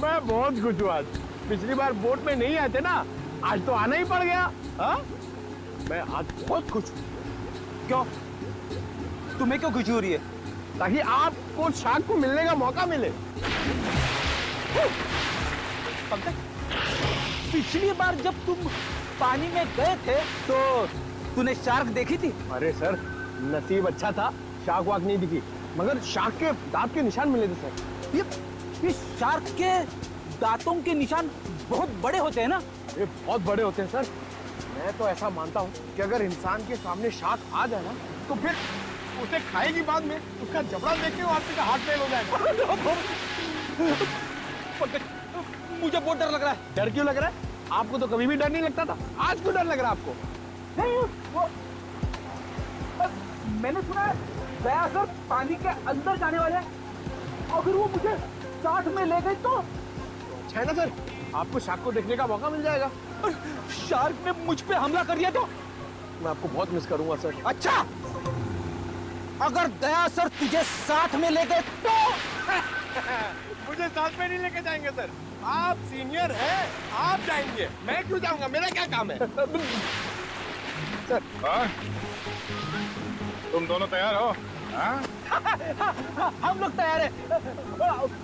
मैं बहुत खुश हूँ आज। पिछली बार बोट में नहीं आए थे ना, आज तो आना ही पड़ गया। हाँ, मैं आज बहुत खुश हूँ। क्यों? तुम्हें क्यों खुशी हो रही है? ताकि आपको शार्क को मिलने का मौका मिले। पिछली बार जब तुम पानी में गए थे तो तूने शार्क देखी थी? अरे सर, नसीब अच्छा था, शार्क वाक नहीं दिखी, मगर शार्क के दांत के निशान मिले थे सर। ये शार्क के दांतों के निशान बहुत बड़े होते हैं ना? ये बहुत बड़े होते हैं सर। मैं तो ऐसा मानता हूँ कि अगर इंसान के सामने शार्क आ जाए ना, तो फिर उसे खाएगी बाद में, उसका जबड़ा देख के आदमी का हार्ट फेल हो जाएगा। मुझे बहुत डर लग रहा है। डर क्यों लग रहा है? आपको तो कभी भी डर नहीं लगता था, आज क्यों डर लग रहा है आपको? वो मैंने सुना है दया सर पानी के अंदर जाने वाले हैं। अगर वो मुझे साथ में ले गए तो अच्छा है ना सर, आपको शार्क को देखने का मौका मिल जाएगा। शार्क ने मुझ पे हमला कर दिया तो मैं आपको बहुत मिस करूंगा सर। अच्छा, अगर दया सर तुझे साथ में ले गए तो मुझे साथ में नहीं लेके जाएंगे सर, आप सीनियर हैं, आप जाएंगे, मैं क्यों जाऊंगा, मेरा क्या काम है? सर तुम दोनों तैयार हो? हाँ? हम लोग तैयार हैं।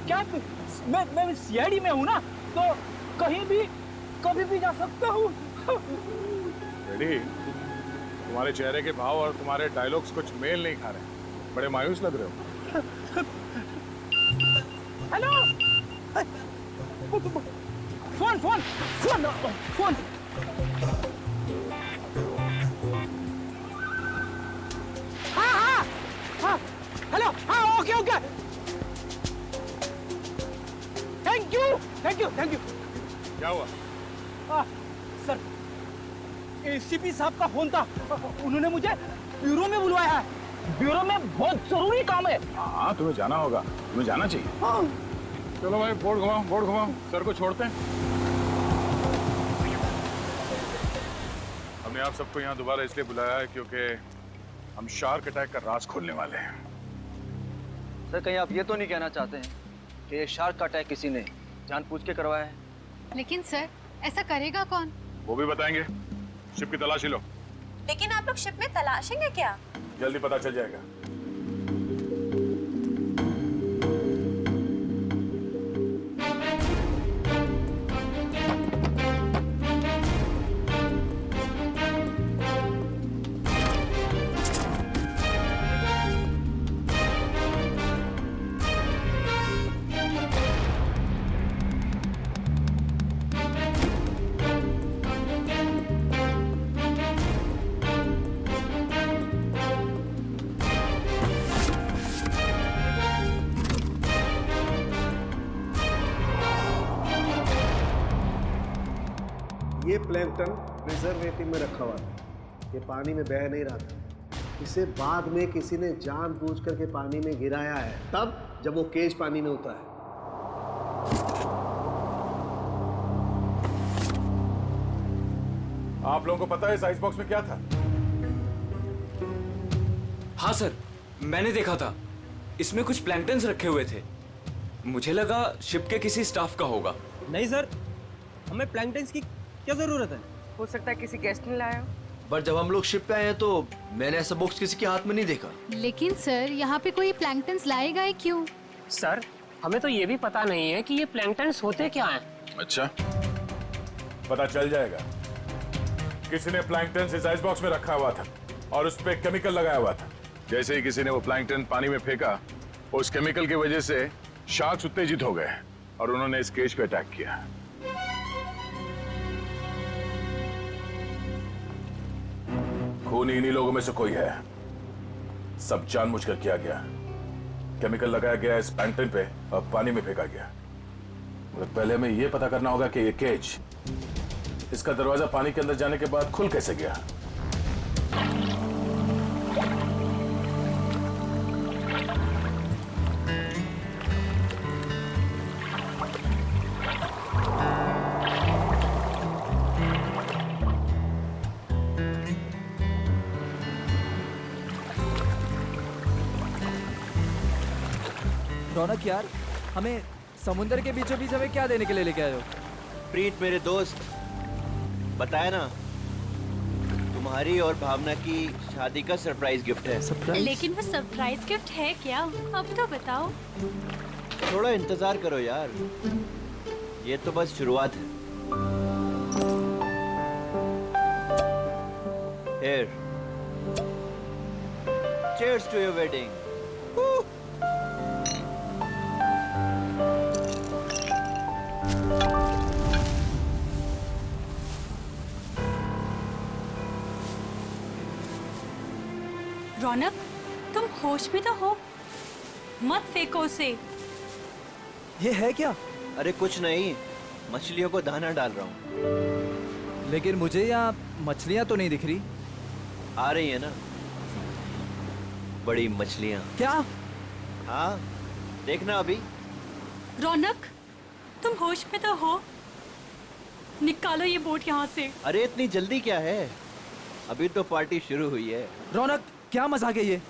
क्या मैं सीआईडी में हूँ ना, तो कहीं भी कभी भी जा सकता हूँ। रेडी? तुम्हारे चेहरे के भाव और तुम्हारे डायलॉग्स कुछ मेल नहीं खा रहे, बड़े मायूस लग रहे हो। Hello, phone phone phone phone. हाँ हाँ हाँ, हेलो, हाँ okay okay, thank you thank you thank you. क्या हुआ? सर, एसीपी साहब का फोन था, उन्होंने मुझे ब्यूरो में बुलवाया है। ब्यूरो में बहुत जरूरी काम है। हाँ, तुम्हें जाना होगा, तुम्हें जाना चाहिए। हाँ। चलो भाई, बोर्ड घुमाओ, बोर्ड घुमाओ, सर को छोड़ते हैं। हमने आप सबको यहाँ दोबारा इसलिए बुलाया है क्योंकि हम शार्क अटैक का राज खोलने वाले हैं। सर, कहीं आप ये तो नहीं कहना चाहते हैं कि ये शार्क का अटैक किसी ने जानबूझ के करवाया है? लेकिन सर, ऐसा करेगा कौन? वो भी बताएंगे। शिप की तलाशी लो। लेकिन आप लोग शिप में तलाशेंगे क्या? जल्दी पता चल जाएगा। ये प्लैंकटन प्रिजर्वेटिव में रखा हुआ था, ये पानी में बह नहीं रहा था। इसे बाद में किसी ने जानबूझ करके पानी में गिराया है, तब जब वो केज पानी में होता है। आप लोगों को पता है इस आइस बॉक्स में क्या था? हाँ सर, मैंने देखा था, इसमें कुछ प्लैंकटन्स रखे हुए थे। मुझे लगा शिप के किसी स्टाफ का होगा। नहीं सर, हमें प्लैंकटन्स की क्या जरूरत है? हो सकता है किसी गेस्ट ने लाया हो। पर जब हम लोग शिप पे आए हैं तो मैंने ऐसा बॉक्स किसी के हाथ में नहीं देखा। लेकिन सर, यहाँ पे कोई प्लैंकटन्स लाएगा ही क्यों? सर, हमें तो ये भी पता नहीं है कि ये प्लैंकटन्स होते क्या हैं। अच्छा, पता चल जाएगा। किसी ने प्लैंकटन इस आइस बॉक्स में रखा हुआ था और उस पे केमिकल लगाया हुआ था। जैसे ही किसी ने वो प्लैंकटन पानी में फेंका, उस केमिकल की वजह से शार्क्स उत्तेजित हो गए और उन्होंने इस केज पे अटैक किया। खून इन्हीं लोगों में से कोई है। सब जानबूझकर किया गया। केमिकल लगाया गया इस प्लैंकटन पे और पानी में फेंका गया। मगर पहले हमें यह पता करना होगा कि ये केज, इसका दरवाजा पानी के अंदर जाने के बाद खुल कैसे गया। रौनक यार, हमें समुंदर के बीचों बीच हमें क्या देने के लिए लेके आए हो? प्रीत मेरे दोस्त, बताया ना, तुम्हारी और भावना की शादी का सरप्राइज गिफ्ट है। लेकिन वो सरप्राइज गिफ्ट है क्या? अब तो बताओ। थोड़ा इंतजार करो यार, ये तो बस शुरुआत है। Here. Cheers to your wedding. रौनक, तुम होश में तो हो? मत फेंको उसे। ये है क्या? अरे कुछ नहीं, मछलियों को दाना डाल रहा हूँ। लेकिन मुझे यहाँ मछलियाँ तो नहीं दिख रही। आ रही है ना, बड़ी मछलियाँ। क्या? हाँ, देखना अभी। रौनक, तुम होश में तो हो? निकालो ये बोट यहाँ से। अरे इतनी जल्दी क्या है, अभी तो पार्टी शुरू हुई है। रौनक, क्या मजाक है ये?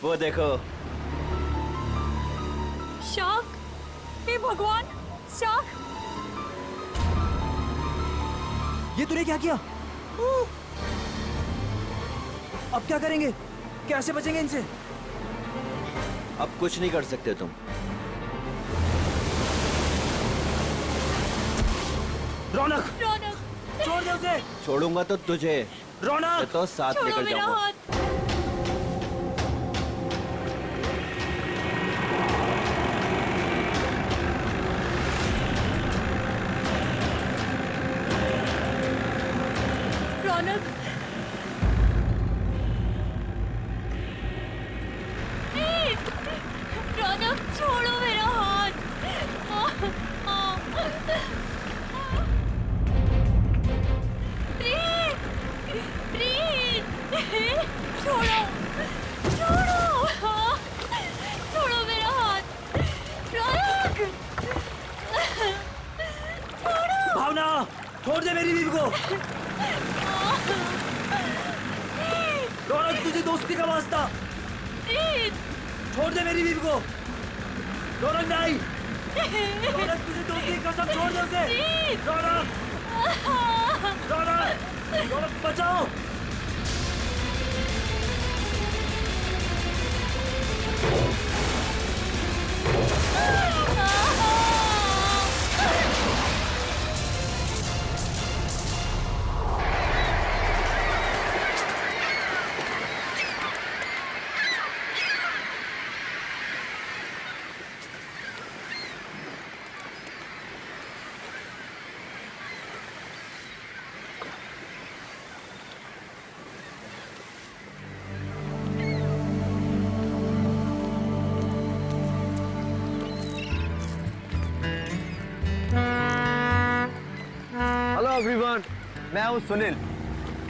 वो देखो। शार्क! हे भगवान, शार्क! ये तूने क्या किया? अब क्या करेंगे? कैसे बचेंगे इनसे? अब कुछ नहीं कर सकते तुम। रौनक! रौनक! छोड़ दे उसे! छोड़ूंगा तो तुझे। रौनक! तो साथ छोड़ो लेकर मेरा जाऊंगा। हाथ। रौनक! रौनक, छोड़ो मेरा हाथ। प्रीत! प्रीत! छोड़ो! छोड़ो! छोड़ो मेरा हाथ। रौनक! छोड़ो! भावना, छोड़ दे मेरी बीवी को। रौनक, तुझे दोस्ती का वास्ता। छोड़ दे मेरी बीवी को। रौनक नहीं। रौनक, तुझे दोस्ती की कसम, छोड़ दे उसे। रौनक! रौनक! रौनक, बचाओ! हेलो एवरीवन, मैं हूं सुनील,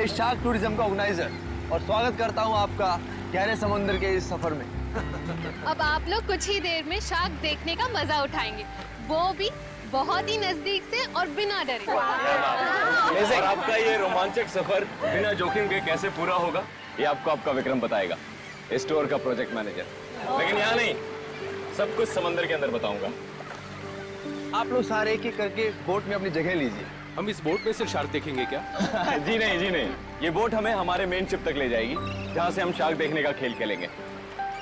इस शार्क टूरिज्म का ऑर्गेनाइजर, और स्वागत करता हूं आपका गहरे समुद्र के इस सफर में। अब आप लोग कुछ ही देर में शार्क देखने का मजा उठाएंगे, वो भी बहुत ही नजदीक से और बिना डरे। और आपका ये रोमांचक सफर बिना जोखिम के कैसे पूरा होगा, ये आपको आपका विक्रम बताएगा, स्टोर का प्रोजेक्ट मैनेजर। लेकिन यहाँ नहीं, सब कुछ समंदर के अंदर बताऊंगा। आप लोग सारे एक एक करके बोट में अपनी जगह लीजिए। हम इस बोट में सिर्फ शार्क देखेंगे क्या? जी नहीं, जी नहीं, ये बोट हमें हमारे मेन शिप तक ले जाएगी, जहाँ से हम शार्क देखने का खेल खेलेंगे।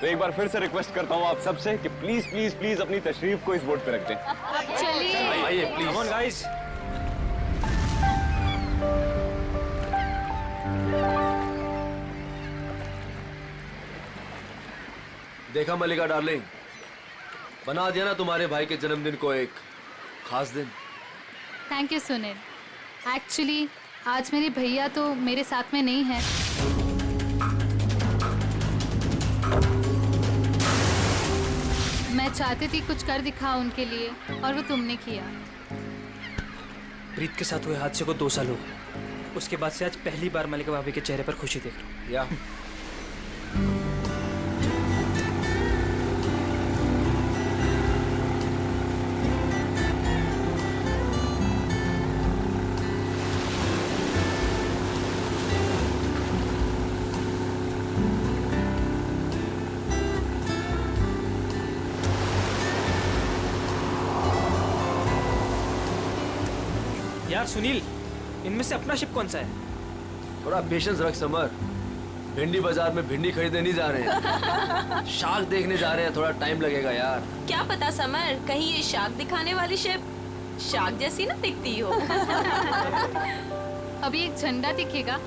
तो एक बार फिर से रिक्वेस्ट करता हूँ आप सबसे कि प्लीज प्लीज प्लीज अपनी तशरीफ को इस बोट पे रख दें। चलिए। आइए प्लीज। Come on guys. देखा मलिका डार्लिंग, बना दिया ना तुम्हारे भाई के जन्मदिन को एक खास दिन। Thank you Sunil. एक्चुअली आज मेरे भैया तो मेरे साथ में नहीं है। मैं चाहती थी कुछ कर दिखाऊं उनके लिए, और वो तुमने किया। प्रीत के साथ हुए हादसे को 2 साल हो गए। उसके बाद से आज पहली बार मलिका भाभी के चेहरे पर खुशी देख रहा हूँ। या यार सुनील, इनमें से अपना शिप कौन सा है? थोड़ा पेशेंस रख समर। भिंडी बाजार में भिंडी खरीदने नहीं जा रहे हैं, शार्क देखने जा रहे हैं, थोड़ा टाइम लगेगा यार। क्या पता समर, कहीं ये शार्क दिखाने वाली शिप शार्क जैसी ना दिखती हो। अभी एक झंडा दिखेगा,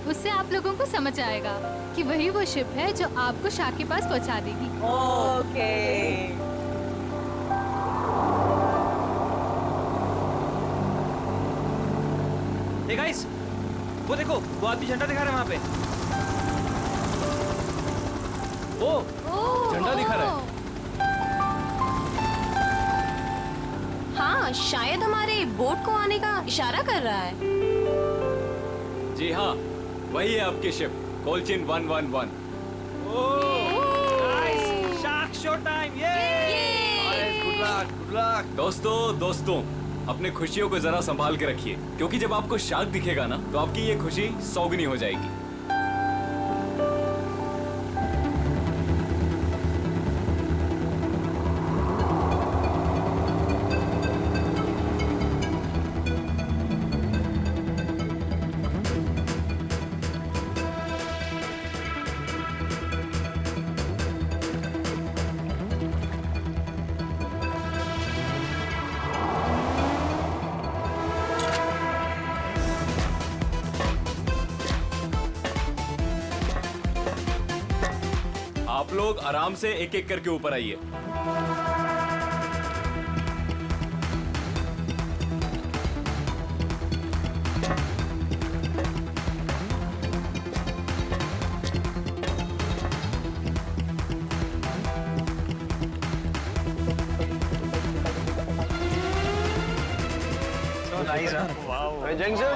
उससे आप लोगों को समझ आएगा कि वही वो शिप है जो आपको शार्क के पास पहुंचा देगी। ओके। हे गाइस, वो देखो, वो आदमी झंडा दिखा रहा है वहाँ पे। ओ, झंडा दिखा रहा है। हाँ, शायद हमारे बोट को आने का इशारा कर रहा है। जी हाँ, वही है आपकी शिप, कोलचिन 111। Shark show time, good luck, good luck. दोस्तों, अपने खुशियों को जरा संभाल के रखिए, क्योंकि जब आपको शार्क दिखेगा ना, तो आपकी ये खुशी सौगुनी हो जाएगी। आप लोग आराम से एक एक करके ऊपर आइए।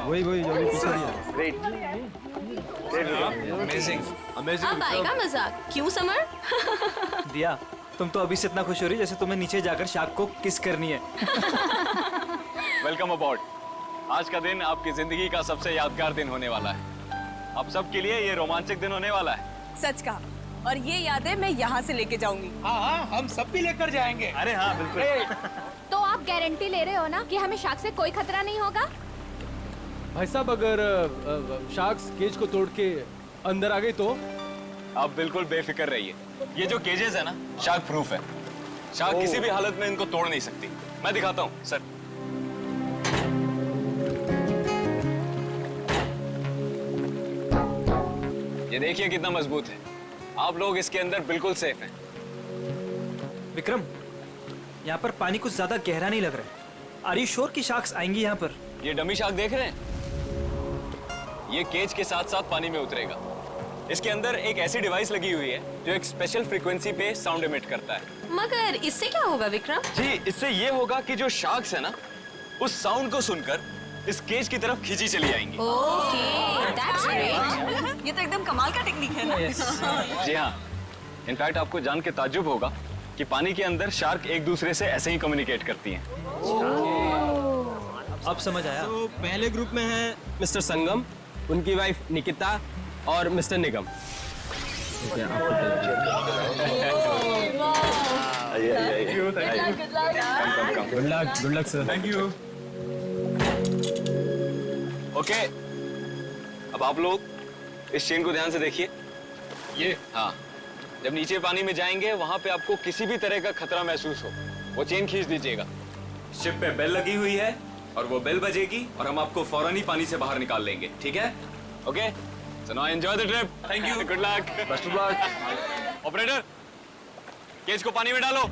वही ग्रेट। अब आएगा मजाक, क्यों समर? दिया, तुम तो अभी से इतना खुश हो रही जैसे तुम्हें नीचे जाकर शार्क को किस करनी है। वेलकम अबॉर्ड। आज का दिन आपकी जिंदगी का सबसे यादगार दिन होने वाला है। आप सबके लिए ये रोमांचक दिन होने वाला है। सच कहा, और ये यादें मैं यहाँ से लेके जाऊंगी। हाँ, हम सब भी लेकर जाएंगे। अरे हाँ, बिल्कुल। तो आप गारंटी ले रहे हो ना कि हमें शार्क से कोई खतरा नहीं होगा? भाई साहब, अगर शार्क्स केज को तोड़ के अंदर आ गई तो? आप बिल्कुल बेफिक्र रहिए। ये जो केजेस है ना, शार्क प्रूफ है। शार्क किसी भी हालत में इनको तोड़ नहीं सकती। मैं दिखाता हूँ सर। ये देखिए कितना मजबूत है। आप लोग इसके अंदर बिल्कुल सेफ हैं। विक्रम, यहाँ पर पानी कुछ ज्यादा गहरा नहीं लग रहा है। आर यू श्योर कि शार्क्स आएंगी यहाँ पर? ये डमी शार्क देख रहे हैं? ये केज के साथ साथ पानी में उतरेगा। इसके अंदर एक ऐसी डिवाइस लगी हुई है जो एक स्पेशल फ्रीक्वेंसी पे साउंड एमिट करता है। मगर इससे क्या होगा विक्रम? जी, इससे ये होगा कि जो शार्क्स है ना, उस साउंड को सुनकर इस केज की तरफ खींची चली आएंगी। Okay, that's great. ये तो एकदम कमाल का टेक्निक है ना? जी हाँ, इनफैक्ट आपको जान के ताज्जुब होगा कि पानी के अंदर शार्क एक दूसरे से ऐसे ही कम्युनिकेट करती हैं। अब समझ आया। तो पहले ग्रुप में है मिस्टर संगम, उनकी वाइफ निकिता और mister Nigam. Good luck sir. Thank you. Okay, अब आप लोग इस चेन को ध्यान से देखिए। ये हाँ, जब नीचे पानी में जाएंगे वहां पे आपको किसी भी तरह का खतरा महसूस हो, वो चेन खींच दीजिएगा। शिप पे बेल लगी हुई है और वो बेल बजेगी और हम आपको फौरन ही पानी से बाहर निकाल लेंगे, ठीक है? Okay, so now enjoy the trip. Thank you, good luck, best of luck. Operator, cage को पानी में डालो।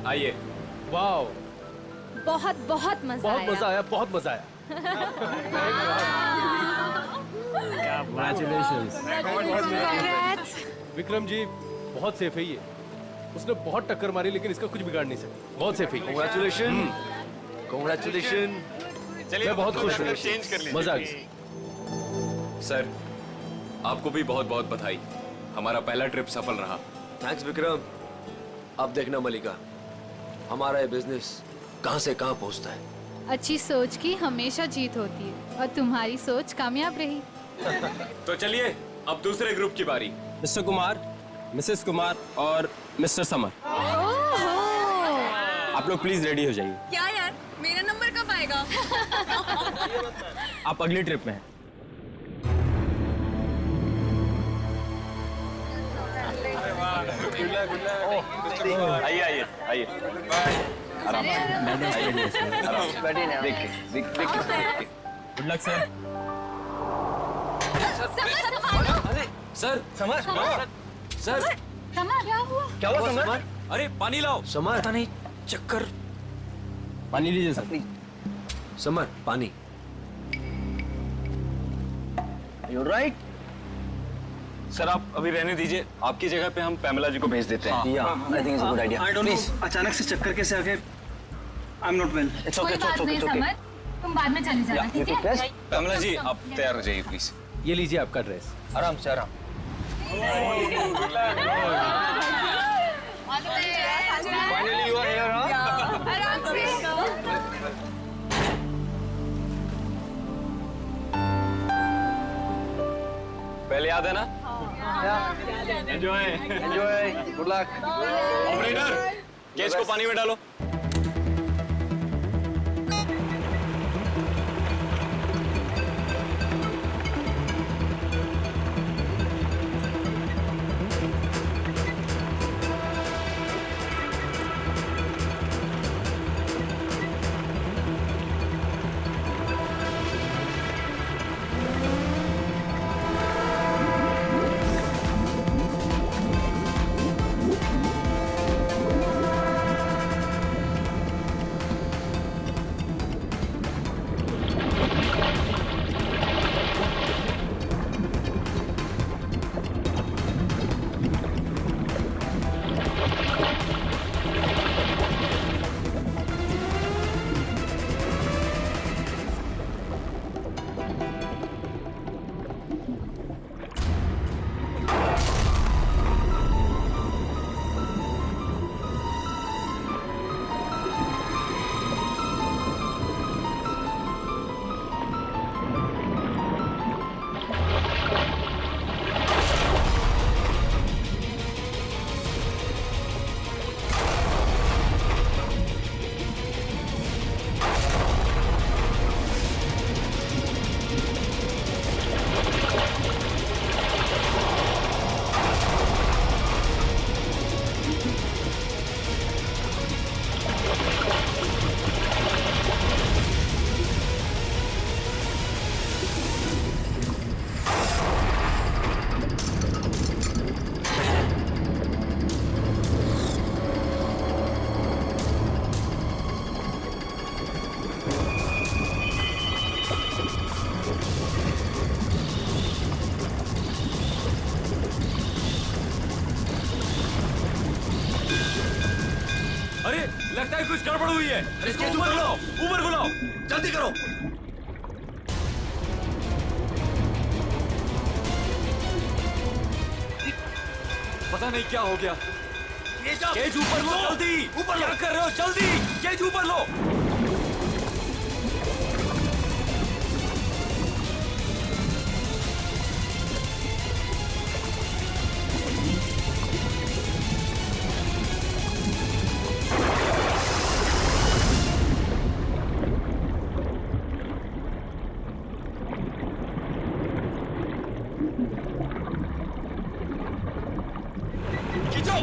आइए। वाओ, बहुत बहुत मजा बहुत आया। मजा आया, बहुत मजा आया। Congrats. विक्रम जी बहुत सेफ है ये। उसने बहुत टक्कर मारी लेकिन इसका कुछ बिगाड़ नहीं सकता। बहुत सेफ है। Congratulations. Congratulations. मैं बहुत खुश हूँ। चेंज कर लीजिए। मजा आ गया। सर, आपको भी बहुत बहुत बधाई। हमारा पहला ट्रिप सफल रहा। थैंक्स विक्रम। अब देखना मलिका, हमारा ये बिजनेस कहां से कहां पहुंचता है। अच्छी सोच की हमेशा जीत होती है और तुम्हारी सोच कामयाब रही। तो चलिए अब दूसरे ग्रुप की बारी। मिस्टर कुमार, मिसेस कुमार और मिस्टर समर, आप लोग प्लीज रेडी हो जाइए। क्या यार, मेरा नंबर कब आएगा? आप अगली ट्रिप में हैं। आइए आइए आइए। आराम good luck sir. Sir summer, sir क्या हुआ? क्या हुआ समर? अरे पानी लाओ। समर, पता नहीं, चक्कर। पानी लीजिए सर। समर, पानी। You're right. सर आप अभी रहने दीजिए, आपकी जगह पे हम पैमेला जी को भेज देते हैं। Yeah, I think it's a good idea. I don't know, अचानक से चक्कर कैसे आ गए? I'm not well. It's okay, it's okay, it's okay. तुम बाद में चले जाना, ठीक है? पैमेला जी आप तैयार हो जाइए प्लीज। ये लीजिए आपका ड्रेस। आराम से आराम। Finally you are here, huh? आराम से। पहले याद है ना? Enjoy Enjoy. Good luck. Operator, cage को पानी में डालो। लगता है कुछ गड़बड़ हुई है। इसको ऊपर बुलाओ, ऊपर बुलाओ, जल्दी करो। पता नहीं क्या हो गया। केज ऊपर लो, जल्दी। ऊपर क्या कर रहे हो? जल्दी केज ऊपर लो। खींचो,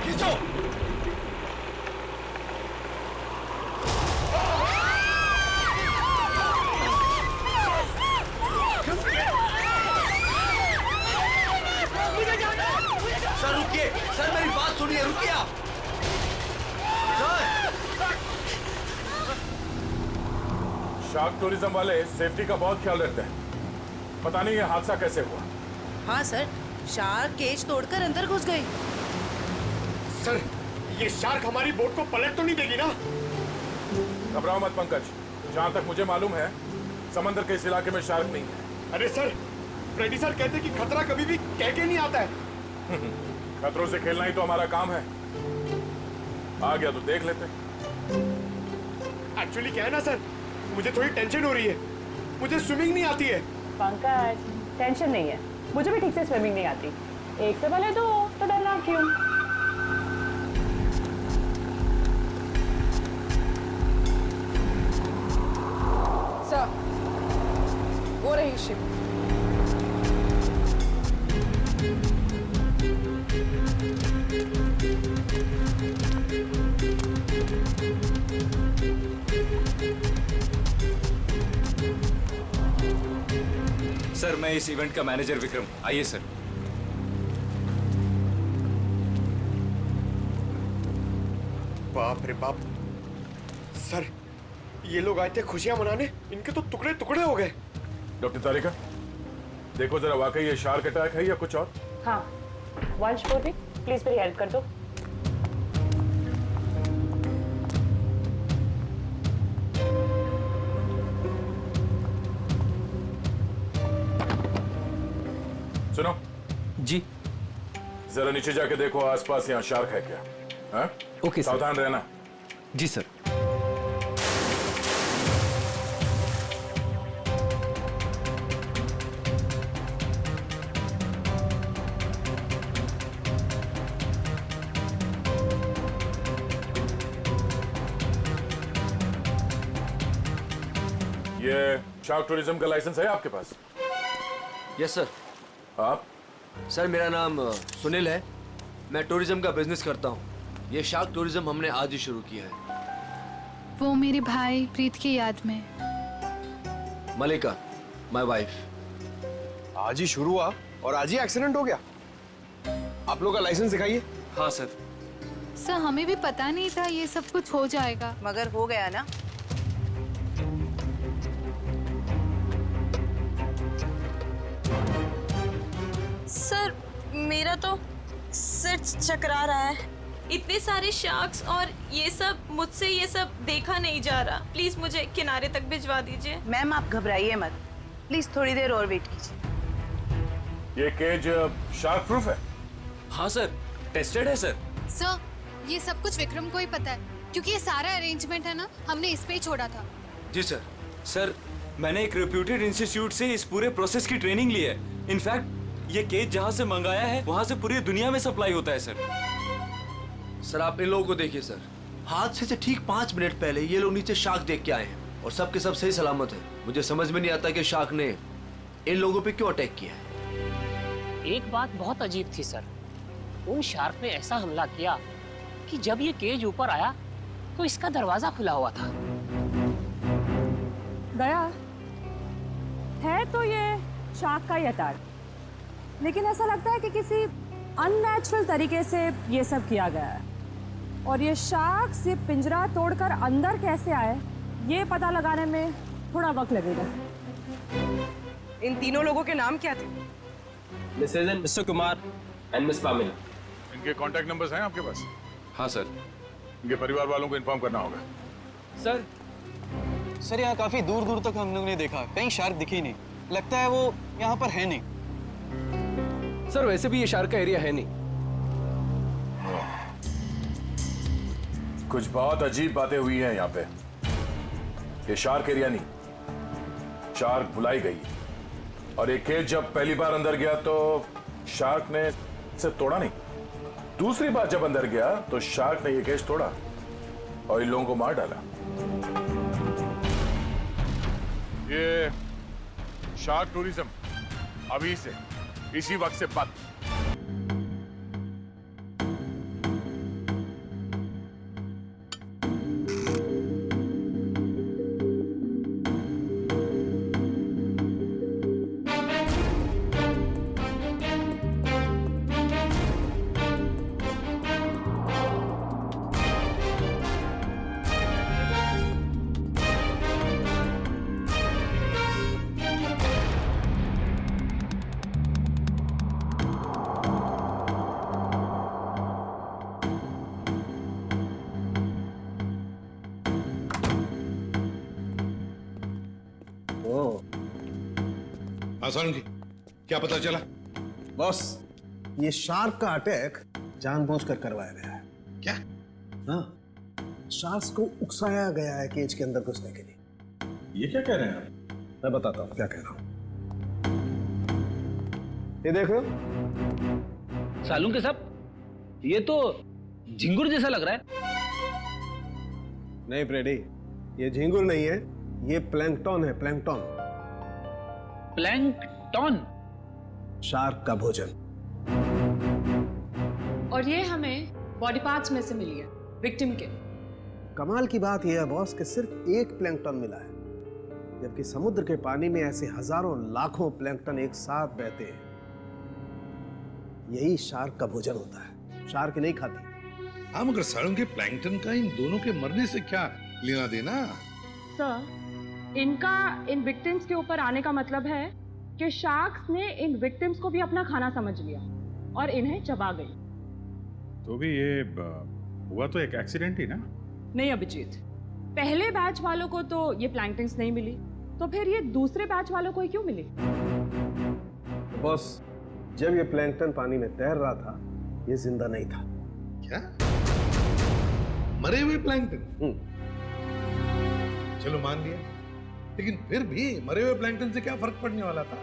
खींचो। सर रुकिए, सर मेरी बात सुनिए, रुकिए आप। शार्क टूरिज्म वाले सेफ्टी का बहुत ख्याल रखते हैं। पता नहीं ये हादसा कैसे हुआ। हाँ सर, शार्क केज तोड़कर अंदर घुस गई। सर, ये शार्क हमारी बोट को पलट तो नहीं देगी ना? घबराओ मत पंकज, जहाँ तक मुझे मालूम है समंदर के इस इलाके में शार्क नहीं है। अरे सर, फ्रेडी सर कहते हैं कि खतरा कभी भी कह के नहीं आता है। खतरों से खेलना ही तो हमारा काम है। आ गया तो देख लेते। एक्चुअली क्या है ना सर, मुझे थोड़ी टेंशन हो रही है। मुझे स्विमिंग नहीं आती है। पंकज, टेंशन नहीं है, मुझे भी ठीक से स्विमिंग नहीं आती। एक से भले दो, तो डरना क्यों? सर, वो रही शिप। सर, मैं इस इवेंट का मैनेजर विक्रम। आइए सर। बाप रे बाप। सर, ये लोग आए थे खुशियां मनाने, इनके तो टुकड़े टुकड़े हो गए। डॉक्टर तारिका, देखो जरा वाकई ये शार्क अटैक है या कुछ और? हाँ, वंश पूर्वी, प्लीज मेरी हेल्प कर दो। सुनो जी, जरा नीचे जाके देखो आसपास यहाँ शार्क है क्या। हाँ? Okay sir. सावधान रहना। जी सर। ये शार्क टूरिज्म का लाइसेंस है आपके पास? Yes sir. आप? सर, मेरा नाम सुनील है। मैं टूरिज्म का बिजनेस करता हूँ। ये शार्क टूरिज्म हमने आज ही शुरू किया है। वो मेरे भाई प्रीत की याद में। मलिका, माय वाइफ। आज ही शुरू हुआ और आज ही एक्सीडेंट हो गया। आप लोग का लाइसेंस दिखाइए। हाँ सर। सर, हमें भी पता नहीं था ये सब कुछ हो जाएगा। मगर हो गया ना। सर, मेरा तो सिर चकरा रहा है। इतने सारे शार्क्स और ये सब, मुझसे ये सब देखा नहीं जा रहा। प्लीज मुझे किनारे तक भिजवा दीजिए। मैम, आप घबराइए मत, प्लीज थोड़ी देर और वेट कीजिए। ये केज शार्क प्रूफ है? हाँ सर, टेस्टेड है सर। सर, ये सब कुछ विक्रम को ही पता है, क्योंकि ये सारा अरेंजमेंट है ना, हमने इस पे ही छोड़ा था। जी सर। सर, मैंने एक रेप्यूटेड इंस्टीट्यूट से इस पूरे प्रोसेस की ट्रेनिंग ली है। इनफैक्ट ये केज जहाँ से मंगाया है वहाँ से पूरी दुनिया में सप्लाई होता है सर। सर, आप इन लोगों को देखिए सर। हादसे से ठीक 5 मिनट पहले ये लोग नीचे शार्क देख के आए हैं और सबके सब सही सलामत है। मुझे समझ में नहीं आता कि शार्क ने इन लोगों पे क्यों अटैक किया है। एक बात बहुत अजीब थी सर, उन शार्क ने ऐसा हमला किया कि जब ये केज ऊपर आया तो इसका दरवाजा खुला हुआ था। गया है तो ये शार्क का ही अटैक, लेकिन ऐसा लगता है कि किसी अननेचुरल तरीके से ये सब किया गया है। और ये शार्क से पिंजरा तोड़कर अंदर कैसे आए, ये पता लगाने में थोड़ा वक्त लगेगा। इन तीनों लोगों के नाम क्या थे? Mrs and Mr Kumar and Miss Pamela. इनके कांटेक्ट नंबर्स हैं आपके पास? हाँ सर। इनके परिवार वालों को इन्फॉर्म करना होगा। सर, यहाँ काफी दूर दूर तक हम लोग ने देखा, कहीं शार्क दिखी नहीं। लगता है वो यहाँ पर है नहीं। सर, वैसे भी ये शार्क का एरिया है नहीं। कुछ बहुत अजीब बातें हुई हैं यहाँ पे। ये शार्क एरिया नहीं, शार्क बुलाई गई। और ये केज जब पहली बार अंदर गया तो शार्क ने इसे तोड़ा नहीं। दूसरी बार जब अंदर गया तो शार्क ने ये केज तोड़ा और इन लोगों को मार डाला। ये शार्क टूरिज्म अभी से इसी वक्त से बंद। सारंगी, क्या पता चला? बॉस, ये शार्क का अटैक जानबूझकर करवाया गया है। क्या? हाँ, शार्क्स को उकसाया गया है केज के अंदर घुसने के लिए। ये क्या कह रहे हैं आप? मैं बताता हूँ क्या कह रहा हूँ। ये देख रहे हो? सालून के साहब, ये तो झिंगुर जैसा लग रहा है। नहीं फ्रेडी, ये झिंगुर नहीं है, ये प्लैंकटन है, प्लैंकटन। प्लैंकटन? शार्क का भोजन। और ये हमें बॉडी पार्ट्स में से मिली है, विक्टिम के। कमाल की बात यह है बॉस कि सिर्फ एक प्लैंकटन मिला है, जबकि समुद्र के पानी में ऐसे हजारों लाखों प्लैंकटन एक साथ बहते हैं। यही शार्क का भोजन होता है। शार्क नहीं खाती। हाँ, मगर सारंगी, प्लैंकटन का इन दोनों के मरने से क्या लेना देना? सर, इनका इन विक्टिम्स के ऊपर आने का मतलब है कि शार्क्स ने इन विक्टिम्स को भी अपना खाना समझ लिया और इन्हें चबा गई। तो भी ये हुआ तो एक एक्सीडेंट ही ना? नहीं अभिजीत, पहले बैच वालों को तो ये प्लैंकटन्स नहीं मिली, तो फिर ये दूसरे बैच वालों को ही क्यों मिली? बॉस, जब ये प्लैंकटन पानी में तैर रहा था, ये जिंदा नहीं था। क्या? मरे हुए प्लैंकटन? चलो मान लिया, लेकिन फिर भी मरे हुए प्लैंकटन से क्या फर्क पड़ने वाला था?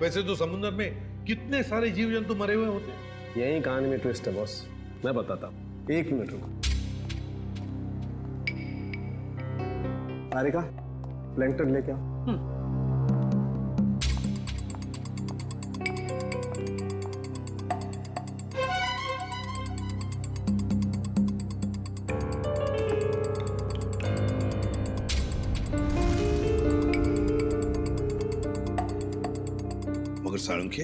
वैसे तो समुद्र में कितने सारे जीव जंतु मरे हुए होते हैं। यही कहानी में ट्विस्ट है बॉस, मैं बताता हूँ। 1 मिनट रुको। आरिका, प्लैंकटन लेके आओ। मगर सारंगी,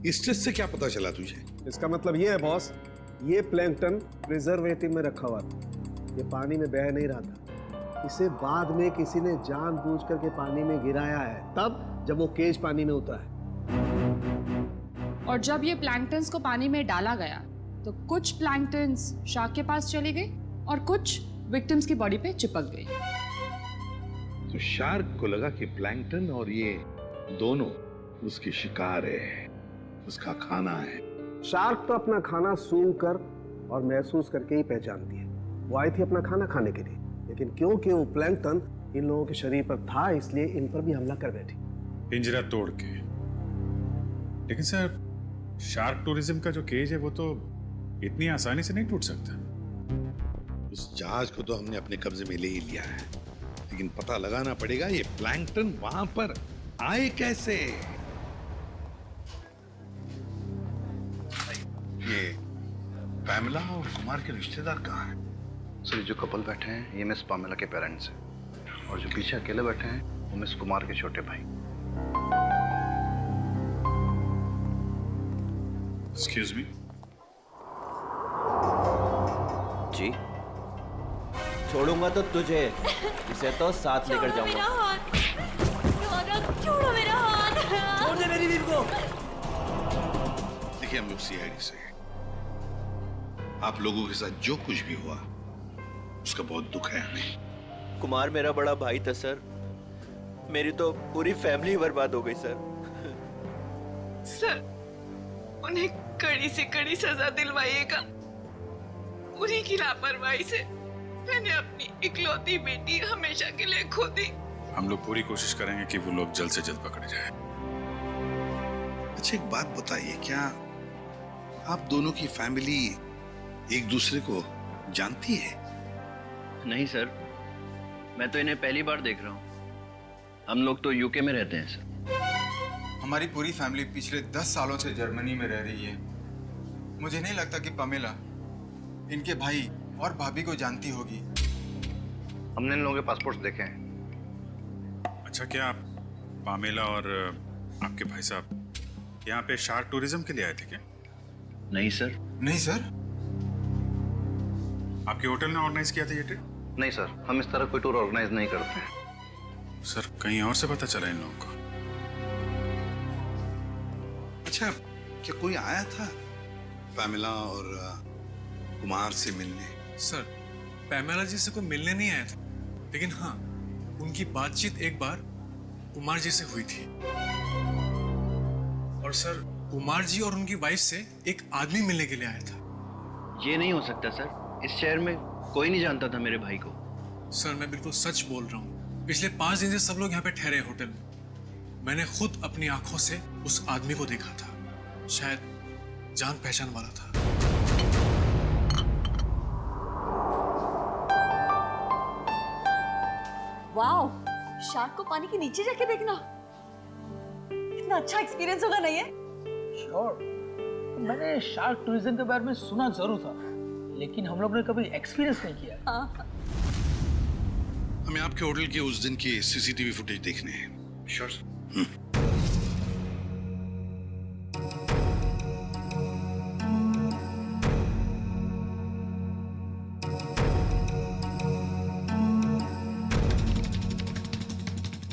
इस टेस्ट से क्या पता चला तुझे? इसका मतलब ये है बॉस, ये प्लैंकटन प्रिजर्वेटिव में रखा हुआ था। ये पानी में बह नहीं रहा था। इसे बाद में किसी ने जानबूझ करके पानी में गिराया है, तब जब वो केज पानी में उतरा है। और जब ये प्लैंकटन्स को पानी में डाला गया, तो कुछ प्लैंकटन्स शार्क के पास चली गई और कुछ विक्टिम्स की बॉडी पे चिपक गई। तो शार्क को लगा कि प्लैंकटन और ये दोनों उसकी शिकार है, उसका खाना है। शार्क तो अपना खाना सूंघ कर और महसूस करके ही पहचानती है। वो आई थी अपना खाना खाने के लिए, लेकिन क्योंकि वो प्लैंकटन इन लोगों के शरीर पर था, इसलिए इन पर भी हमला कर बैठी। पिंजरा तोड़ के। लेकिन सर, शार्क टूरिज्म का जो केज है वो तो इतनी आसानी से नहीं टूट सकता। उस जहाज को तो हमने अपने कब्जे में ले ही लिया है, लेकिन पता लगाना पड़ेगा ये प्लैंकटन वहां पर आए कैसे। ये पैमेला और कुमार के रिश्तेदार कहाँ हैं? सर, जो कपल बैठे हैं ये मिस पामेला के पेरेंट्स हैं, और जो पीछे अकेले बैठे हैं वो मिस कुमार के छोटे भाई। Excuse me. जी, छोड़ूंगा तो तुझे, इसे तो साथ लेकर जाऊंगा। छोड़ो मेरा हाथ। छोड़ दे मेरी बीवी को। देखिए, हम लोग सीआईडी से हैं। आप लोगों के साथ जो कुछ भी हुआ उसका बहुत दुख है हमें। कुमार मेरा बड़ा भाई था सर, मेरी तो पूरी फैमिली बर्बाद हो गई सर। सर, उन्हें कड़ी से कड़ी सजा दिलवाइएगा। उन्हीं की लापरवाही से मैंने अपनी इकलौती बेटी हमेशा के लिए खो दी। हम लोग पूरी कोशिश करेंगे कि वो लोग जल्द से जल्द पकड़े जाएं। अच्छा, एक बात बताइए, क्या आप दोनों की फैमिली एक दूसरे को जानती है? नहीं सर, मैं तो इन्हें पहली बार देख रहा हूँ। हम लोग तो यूके में रहते हैं सर। हमारी पूरी फैमिली पिछले 10 सालों से जर्मनी में रह रही है। मुझे नहीं लगता कि पमेला इनके भाई और भाभी को जानती होगी। हमने इन लोगों के पासपोर्ट देखे हैं। अच्छा, क्या आप पामेला और आपके भाई साहब यहाँ पे शार्क टूरिज्म के लिए आए थे क्या? नहीं सर। नहीं सर? आपके होटल ने ऑर्गेनाइज किया था ये ट्रिप? नहीं सर, हम इस तरह कोई टूर ऑर्गेनाइज नहीं करते हैं। सर, कहीं और से पता चला इन लोगों को? अच्छा, क्या कोई आया था पैमेला और कुमार से मिलने? सर, पैमेला जी से कोई मिलने नहीं आया था, लेकिन हाँ, उनकी बातचीत एक बार कुमार जी से हुई थी। और सर कुमार जी और उनकी वाइफ से एक आदमी मिलने के लिए आया था। ये नहीं हो सकता सर, इस शहर में कोई नहीं जानता था मेरे भाई को। सर मैं बिल्कुल सच बोल रहा हूँ, पिछले 5 दिन से सब लोग यहाँ पे ठहरे हैं होटल में। मैंने खुद अपनी आंखों से उस आदमी को देखा था, शायद जान पहचान वाला था। वाओ, शार्क को पानी के नीचे जाके देखना कितना अच्छा एक्सपीरियंस होगा, नहीं है? श्योर। मैंने शार्क टूरिज्म के बारे में सुना जरूर था, लेकिन हम लोग ने कभी एक्सपीरियंस नहीं किया। हाँ। हमें आपके होटल के उस दिन की सीसीटीवी फुटेज देखने हैं। श्योर।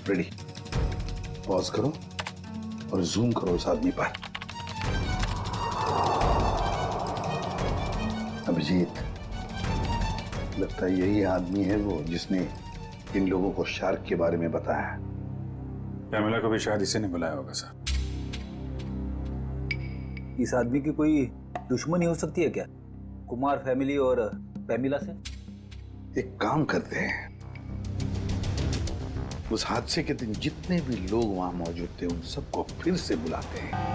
रेडी, पॉज करो और जूम करो उस आदमी पर। अभिजीत, लगता है यही आदमी है वो जिसने इन लोगों को शार्क के बारे में बताया। पैमेला को भी शायद इसी ने बुलाया होगा सर। इस आदमी की कोई दुश्मनी हो सकती है क्या, कुमार फैमिली और पैमिला से? एक काम करते हैं, उस हादसे के दिन जितने भी लोग वहां मौजूद थे उन सबको फिर से बुलाते हैं।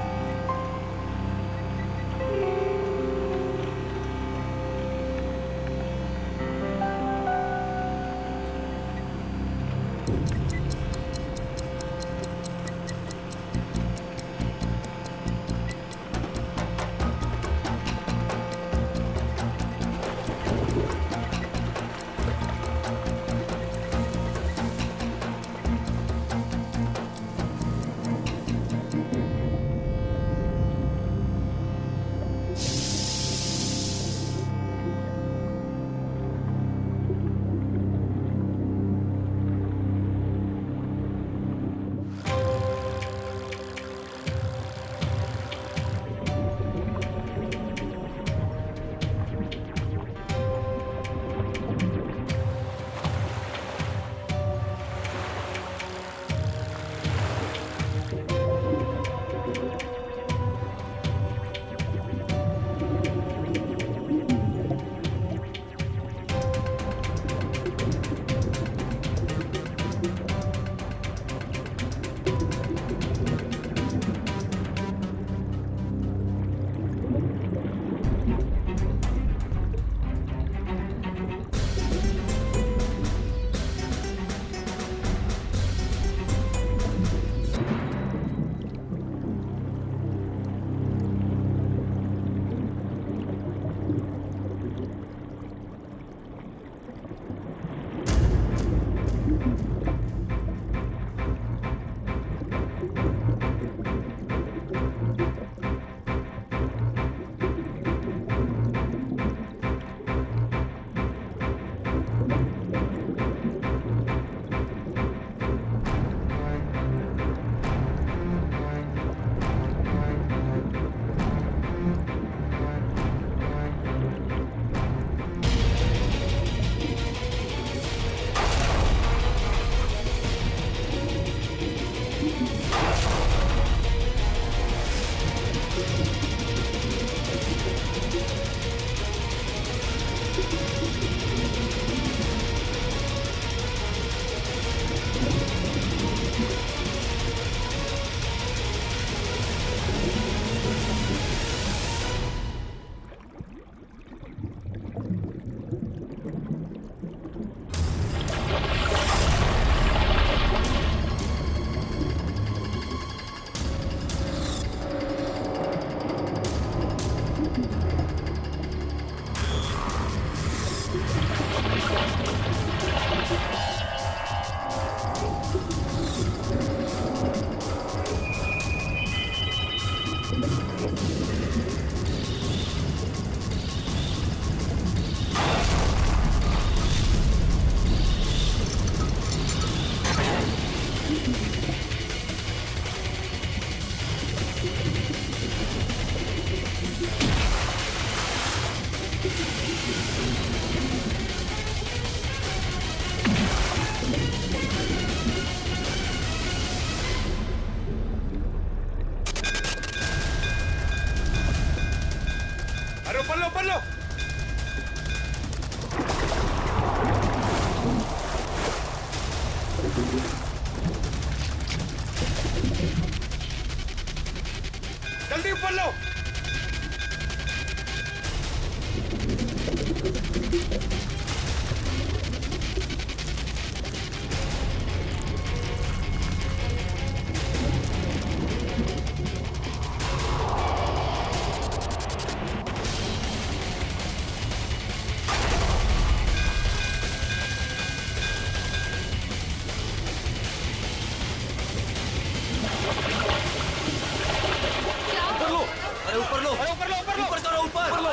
ऊपर लो, ऊपर करो,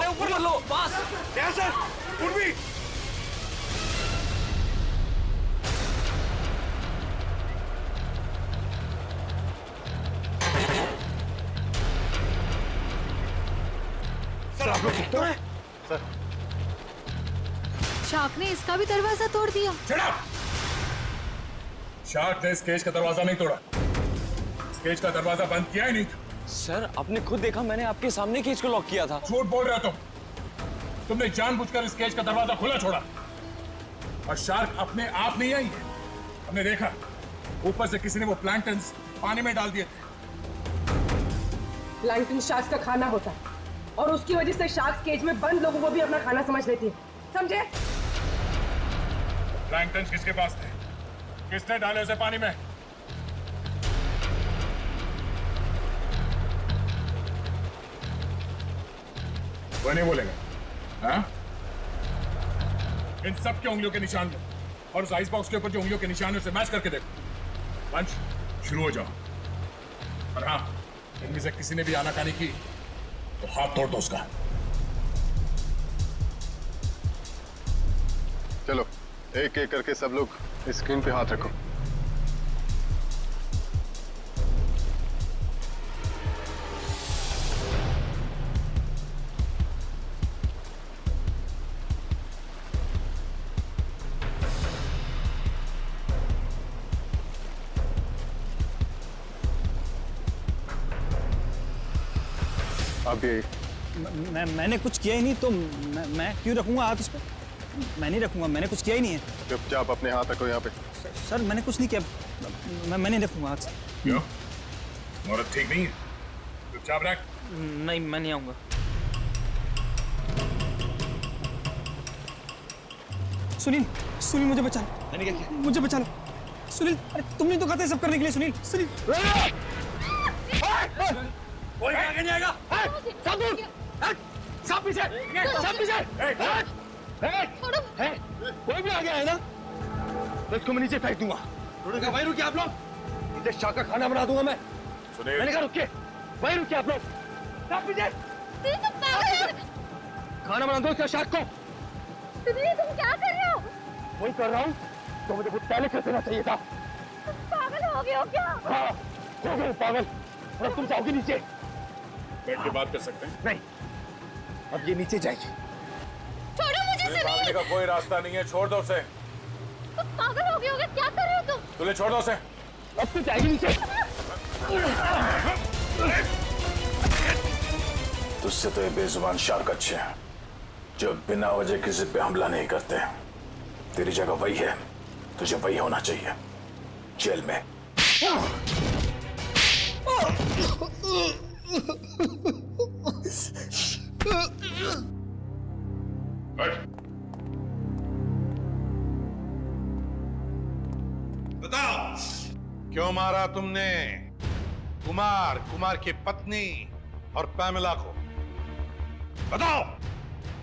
ऊपर लो, पास। सर, उर्वी। सर आप लोग तो है सर। शार्क ने इसका भी दरवाजा तोड़ दिया। शार्क ने इस केज का दरवाजा नहीं तोड़ा, इस केज का दरवाजा बंद किया ही नहीं था। सर आपने खुद देखा, मैंने आपके सामने केज को लॉक किया था। झूठ बोल रहे हो तुमने जानबूझकर इस केज का दरवाजा खुला छोड़ा, और शार्क अपने आप नहीं आई है। हमने देखा ऊपर से किसी ने वो प्लैंक्टन्स पानी में डाल दिए थे। प्लैंक्टन शार्क्स का खाना होता है और उसकी वजह से शार्क्स केज में बंद लोगों को भी अपना खाना समझ लेती है, समझे? प्लैंक्टन्स किसके पास थे? किसने डाले उसे पानी में? वो नहीं बोलेगा। हाँ? इन सब के उंगलियों के निशान लो और उस आइस बॉक्स के ऊपर जो उंगलियों के निशान है उसे मैच करके देखो। पंच शुरू हो जाओ। और हाँ, इनमें से किसी ने भी आनाकानी की तो हाथ तोड़ दो उसका। चलो एक एक करके सब लोग स्क्रीन पे हाथ रखो। अब ये मैंने कुछ किया ही नहीं तो मैं क्यों रखूंगा हाथ उस पर? मैं नहीं रखूंगा, मैंने कुछ किया ही नहीं है। चुपचाप अपने हाथ रखो यहाँ पे। सर मैंने कुछ नहीं किया, मैं नहीं रखूंगा हाथ। क्यों? औरत ठीक नहीं है? चुपचाप रख। नहीं, मैं नहीं आऊंगा। सुनील, सुनील मुझे बचा लो। मैंने क्या किया? मुझे बचा लो सुनील। अरे तुमने तो कहा था सब करने के लिए। सुनील, सुनील कोई आगे नहीं आएगा। सब दूर, सब पीछे, सब पीछे। कोई भी आगे आए ना तो इसको मैं नीचे फेंक दूंगा। वहीं रुकिए आप लोग, इसे शाह का खाना बना दूंगा मैं। मैंने कहा रुकिए, वहीं रुकिए आप लोग। सब पीछे, खाना बना दो इसका शाह को। तुम क्या कर रहे हो? वही कर रहा हूँ तो मुझे कुछ पहले कर देना चाहिए था। पागल हो गए हो क्या? हाँ, हो गए पागल। और तुम जाओगे नीचे। बैठ के बात कर सकते हैं? नहीं, अब ये नीचे जाएगी। छोड़ो मुझे सुनील। भागने का कोई रास्ता नहीं है, छोड़ दो उसे। तुम पागल हो गए होगे, क्या कर रहे हो तुम? तुझे छोड़ दो उसे। अब तो जाएगी नीचे। तुझसे तो ये बेजुबान शार्क अच्छे हैं जो बिना वजह किसी पे हमला नहीं करते। तेरी जगह वही है, तुझे वही होना चाहिए, जेल में। बताओ क्यों मारा तुमने कुमार की पत्नी और पैमेला को? बताओ।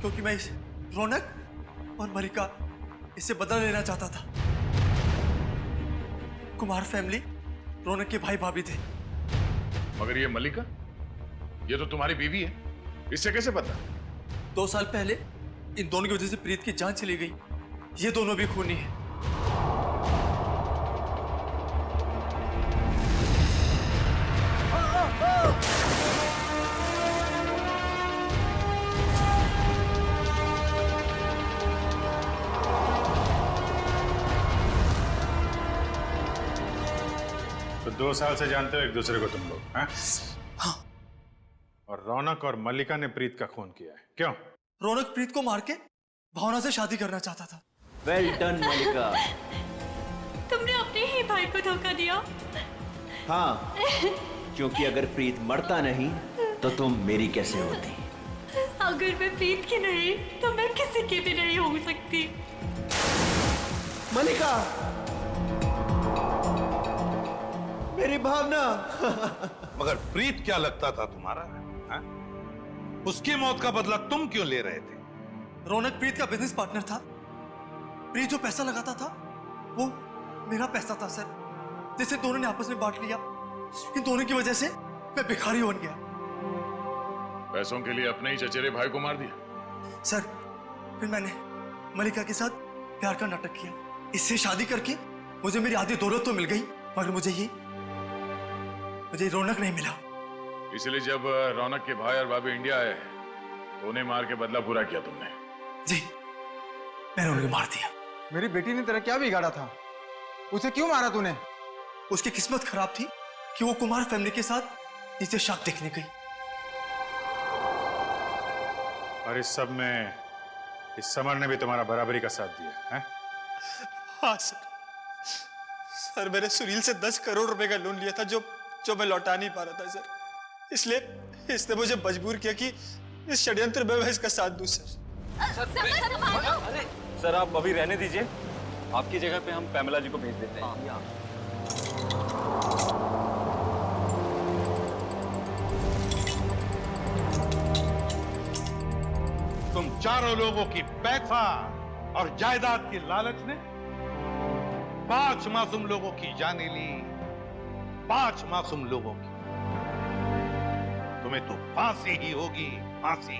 क्योंकि मैं इस रौनक और मरिका इससे बदला लेना चाहता था। कुमार फैमिली रौनक के भाई भाभी थे। मगर ये मलिका, ये तो तुम्हारी बीवी है, इससे कैसे पता? 2 साल पहले इन दोनों की वजह से प्रीत की जान चली गई। ये दोनों भी खूनी हैं। तो 2 साल से जानते हो एक दूसरे को तुम लोग? हाँ? और रौनक और मल्लिका ने प्रीत का खून किया है, क्यों? रौनक प्रीत को मार के भावना से शादी करना चाहता था। वेल डन मल्लिका। तुमने अपने ही भाई को धोखा दिया। हाँ, क्योंकि अगर प्रीत मरता नहीं तो तुम मेरी कैसे होती? अगर मैं प्रीत की नहीं तो मैं किसी की भी नहीं हो सकती। मलिका, मेरी भावना। मगर प्रीत क्या लगता था तुम्हारा? हा? उसकी मौत का बदला तुम क्यों ले रहे थे? रौनक प्रीत का बिजनेस पार्टनर था। प्रीत जो पैसा लगाता था वो मेरा पैसा था सर, जिसे दोनों ने आपस में बांट लिया। इन दोनों की वजह से मैं भिखारी बन गया। पैसों के लिए अपने ही चचेरे भाई को मार दिया? सर, फिर मैंने मलिका के साथ प्यार का नाटक किया। इससे शादी करके मुझे मेरी आधी दौलत तो मिल गई, मगर मुझे रौनक नहीं मिला। इसलिए जब रौनक के भाई और भाभी इंडिया आए तो उन्हें मार के बदला पूरा किया तुमने? जी, मैंने उन्हें मार दिया। मेरी बेटी ने तेरा क्या बिगाड़ा था? उसे क्यों मारा तूने? उसकी किस्मत खराब थी कि वो कुमार फैमिली के साथ नीचे शाक देखने गई। और इस सब में इस समर ने भी तुम्हारा बराबरी का साथ दिया है? हाँ सर, मैंने सुनील से 10 करोड़ रुपए का लोन लिया था जो मैं लौटा नहीं पा रहा था सर। इसलिए इसने मुझे मजबूर किया कि इस षड्यंत्र में मैं इसका साथ दूं सर। अरे सर, आप अभी रहने दीजिए, आपकी जगह पे हम पैमेला जी को भेज देते हैं। तुम चारों लोगों की पैसा और जायदाद की लालच ने 5 मासूम लोगों की जानें ली। 5 मासूम लोगों की। तुम्हें तो फांसी ही होगी, फांसी।